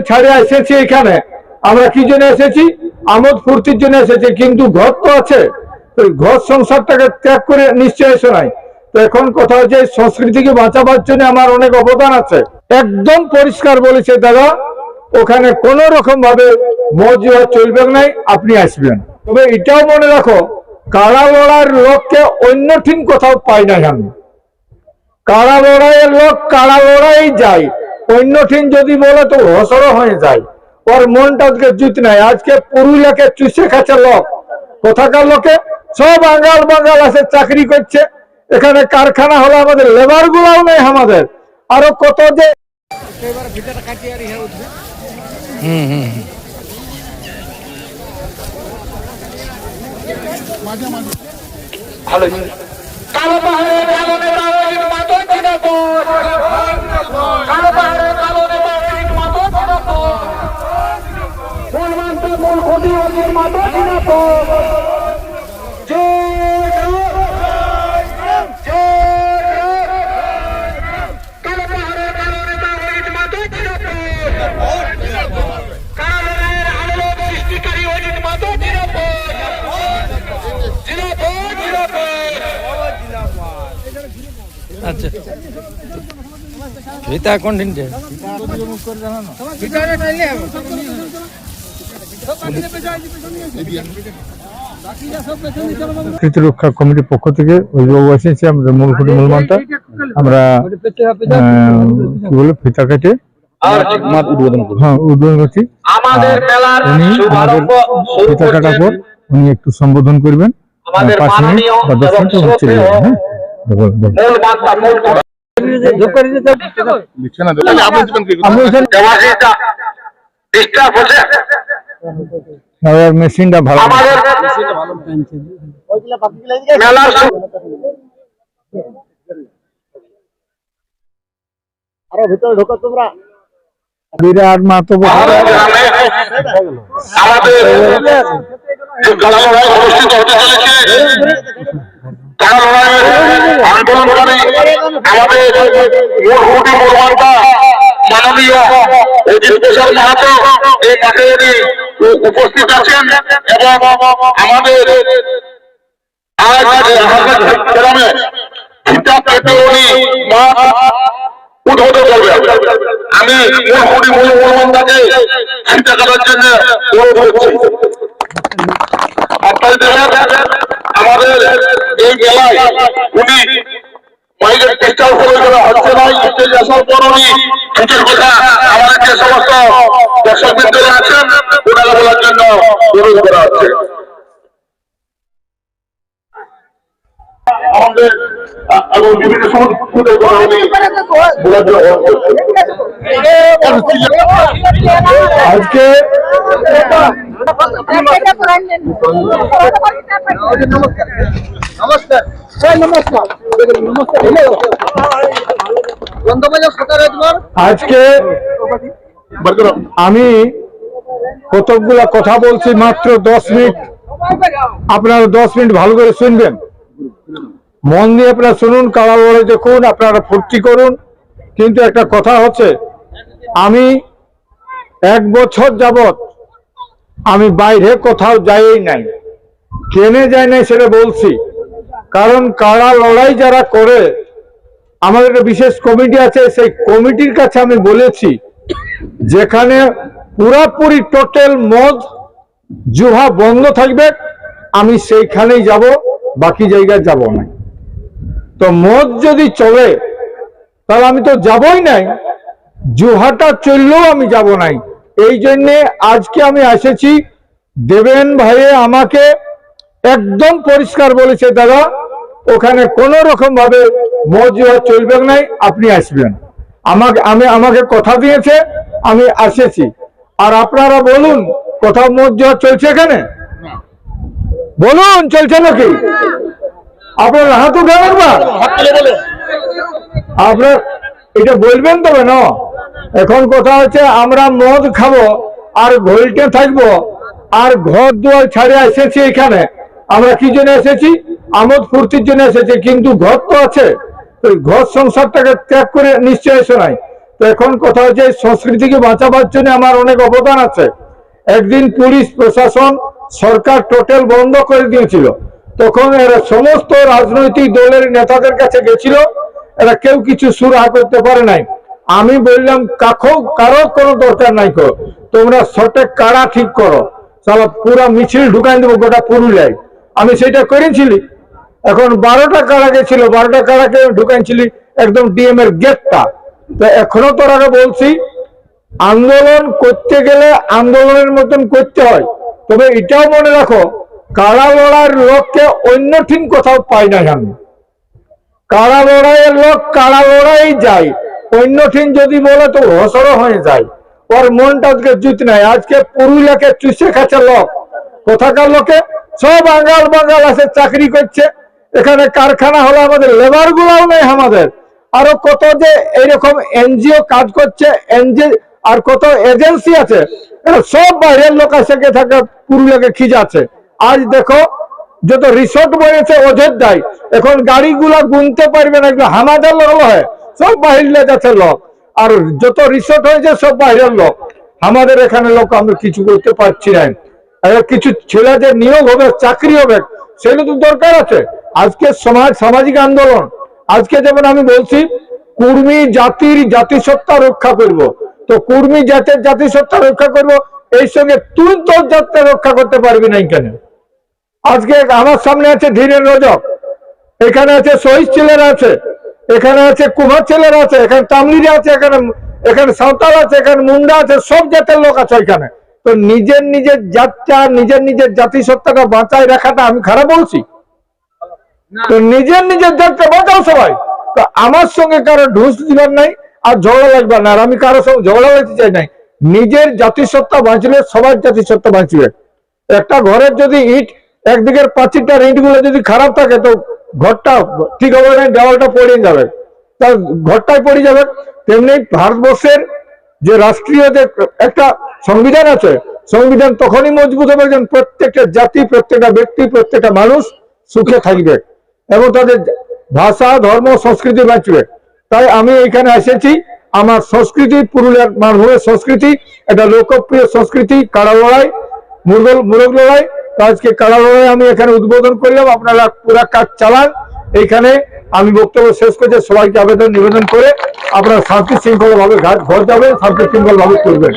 ছাড়ে এসেছি এখানে, আমরা কি জন্য এসেছি? আমোদ ফুর্তির জন্য এসেছি, কিন্তু ঘর তো আছে, ঘর সংসারটাকে ত্যাগ করে নিশ্চয় এসে নাই। তো এখন কথা হচ্ছে সংস্কৃতিকে বাঁচাবার জন্য আমার অনেক অবদান আছে। একদম পরিষ্কার বলেছে দাদা, ওখানে কোন রকম ভাবে মদ জুয়া চলবে নাই, আপনি আসবেন। তবে এটাও মনে রাখো, কাড়া লড়ার লোককে অন্য ঠিক কোথাও পাই নাই আমি। কাড়া লড়াইয়ের লোক কাড়া লড়াই যায়, অন্য ঠিক যদি বলে তো হসড় হয়ে যায়, ওর মনটা জুত নাই। আজকে পুরুলিয়াকে চুষে খাচ্ছে লোক, কোথাকার লোকে সব আঙ্গাল বাঙ্গাল আছে, চাকরি করছে, এখানে কারখানা হলো, আমাদের লেবার গুলাও নেই আমাদের, আরো কত যে আচ্ছা ভিতা কন্টিনিউ রক্ষা কমিটির পক্ষ থেকে অভিভাবক এসেছি, আমাদের মূলকুটি মূলমানটা আমরা কি বলে ফিতা কেটে উদ্বোধন করছি। উনি আমাদের ফিতা কাটার পর উনি একটু সম্বোধন করবেন, 5 মিনিট বা 10 মিনিট চলে যাবেন। মেশিনটা ভালো আরো ভিতরে ঢোকো তোমরা। বিরাট মাতো আন্দোলনকারী আমাদের মাননীয় অজিত প্রসাদ মাহাতো এই মাঠে উপস্থিত আছেন এবং আমাদের গ্রামে ফিতা কেটে উনি উদ্বোধন করবেন। আমি মূলমন্দাকে ফিতা কাটার জন্য অনুরোধ করছি। আপনারা দেখেন আমাদের এই মেলায় উনি মাইকের চেষ্টাও করে হচ্ছে না, স্টেজে আসার পর উনি কিছুর কথা আমাদের যে সমস্ত দর্শকবৃন্দ আছেন ওনারা বলার জন্য অনুরোধ করা হচ্ছে। আমাদের এবং বিভিন্ন সংস্কৃতির কথা উনি বলার জন্য আজকে আজকে আমি কতগুলা কথা বলছি, মাত্র 10 মিনিট, আপনারা 10 মিনিট ভালো করে শুনবেন, মন দিয়ে আপনারা শুনুন, কাড়া লড়াই দেখুন, আপনারা ফুর্তি করুন। কিন্তু একটা কথা হচ্ছে, আমি 1 বছর যাবত আমি বাইরে কোথাও যাই নাই, কেনে যাই নাই সেটা বলছি। কারণ কাড়া লড়াই যারা করে, আমাদের একটা বিশেষ কমিটি আছে, সেই কমিটির কাছে আমি বলেছি যেখানে পুরাপুরি টোটাল মদ জুয়া বন্ধ থাকবে আমি সেইখানেই যাব, বাকি জায়গায় যাব না। তো মদ যদি চলে তাহলে আমি তো যাবই নাই, জুহাটা চললেও আমি যাব নাই। এই জন্যে আজকে আমি এসেছি। দেবেন ভাই আমাকে একদম পরিষ্কার বলেছে, দাদা ওখানে কোন রকম ভাবে মদ জুয়া চলবে নাই, আপনি আসবেন। আমাকে কথা দিয়েছে, আমি এসেছি। আর আপনারা বলুন, কোথাও মদ জুয়া চলছে এখানে? বলুন চলছে নাকি? আপনার হাত উঠান একবার, আপনার এটা বলবেন তবে না। এখন কথা হচ্ছে আমরা মদ খাবো আর ঘোলটে থাকবো, আর ঘর দুয়ার ছাড়ে এসেছি এখানে। আমরা কি জন্য এসেছি? আমোদ ফুর্তির জন্য এসেছি, কিন্তু ঘর তো আছে, তো ঘর সংসারটাকে ত্যাগ করে নিশ্চয় এসো নাই। তো এখন কথা হচ্ছে সংস্কৃতিকে বাঁচাবার জন্য আমার অনেক অবদান আছে। একদিন পুলিশ প্রশাসন সরকার টোটাল বন্ধ করে দিয়েছিল, তখন এরা সমস্ত রাজনৈতিক দলের নেতাদের কাছে গেছিল, এরা কেউ কিছু সুরাহা করতে পারে নাই। আমি বললাম কারো কোনো দরকার নাই, করো তোমরা সঠিক কারা ঠিক করো, সালা পুরা মিছিল ঢুকাই দেবো গোটা পুরুলিয়ায়। আমি সেটা করেছিলি। এখন 12টা কারা গেছিল, 12টা কারাকে ঢুকাইছিলি একদম ডিএম এর গেটটা। তো এখনো তোরা বলছি আন্দোলন করতে গেলে আন্দোলনের মতন করতে হয়, তবে এটাও মনে রাখো কারা লড়াইয়ের লোককে অন্য ঠিক কোথাও পাই নাই আমি। কারা লড়াইয়ের লোক কারা লড়াই যায়, অন্য ঠিক যদি বলে তো হসড় হয়ে যায়। ওর মনটা আজকে জুত নাই। আজকে পুরুলিয়াকে চুষে খাচ্ছে লোক, কোথাকার লোকে সব আঙ্গাল বাঙ্গাল আছে, চাকরি করছে। এখানে কারখানা হলো, আমাদের লেবার গুলাও নেই আমাদের। আরো কত যে এইরকম এনজিও কাজ করছে, এনজিও আর কত এজেন্সি আছে, এরা সব বাইরের লোক আছে থাকে পুরুলিয়াকে খিজাচ্ছে। আজ দেখো যত রিসোর্ট বনেছে অযোধ্যায়, এখন গাড়িগুলা গুনতে পারবে না, এগুলো হামাজার লোক হয়, সব বাহিরে যাচ্ছে লোক। আর যত রিসোর্ট হয়েছে সব বাইরের লোক, আমাদের এখানে লোক আমরা কিছু করতে পারছি না। কিছু ছেলেদের নিয়োগ হবে, চাকরি হবে, সেগুলো তো দরকার আছে। আজকে সামাজিক আন্দোলন, আজকে যেমন আমি বলছি কুর্মী জাতির জাতিসত্তা রক্ষা করব, তো কুর্মী জাতের জাতিসত্তা রক্ষা করব, এই সঙ্গে তুই তোর জাতটা রক্ষা করতে পারবি না কেন? আজকে আমার সামনে আছে ধীরেন রজক, এখানে আছে শহীদ ছেলেরা আছে, এখানে আছে কুমার ছেলেরা আছে, এখানে তামলিরা আছে, এখানে সাঁওতাল আছে, এখানে মুন্ডা আছে, সব জাতের লোক আছে এখানে। তো নিজের জাতটা নিজের জাতিসত্তাটা বাঁচায় রাখাটা আমি খারাপ বলছি? তো নিজের জাতটা বাঁচাও সবাই। তো আমার সঙ্গে কারো ঢুস দিবার নাই আর ঝগড়া লাগবার না, আর আমি কারোর সঙ্গে ঝগড়া লাগতে চাই নাই। নিজের জাতিসত্তা বাঁচলে সবার জাতিসত্তা বাঁচবে। একটা ঘরের যদি ইট একদিকের পাঁচিরটার ইট গুলো যদি খারাপ থাকে তো ঘরটা ঠিক হবে না, দেওয়ালটা পড়ে যাবে, তার ঘরটাই পড়ে যাবে। তেমনি ভারতবর্ষের যে রাষ্ট্রীয় যে একটা সংবিধান আছে, সংবিধান তখনই মজবুত হবে যখন প্রত্যেকটা জাতি, প্রত্যেকটা ব্যক্তি, প্রত্যেকটা মানুষ সুখে থাকবে এবং তাদের ভাষা, ধর্ম, সংস্কৃতি বাঁচবে। তাই আমি এখানে এসেছি, আমার সংস্কৃতি পুরুলিয়ার মানভূমের সংস্কৃতি, এটা লোকপ্রিয় সংস্কৃতি কাড়া লড়াই, মুরগ লড়াই। তো আজকে কাড়া লড়াই আমি এখানে উদ্বোধন করলাম, আপনারা পুরা কাজ চালান। এইখানে আমি বক্তব্য শেষ করছি, সবাইকে আবেদন নিবেদন করে আপনারা শান্তি শৃঙ্খলা ভাবে ঘর যাবেন, শান্তি শৃঙ্খলা ভাবে করবেন।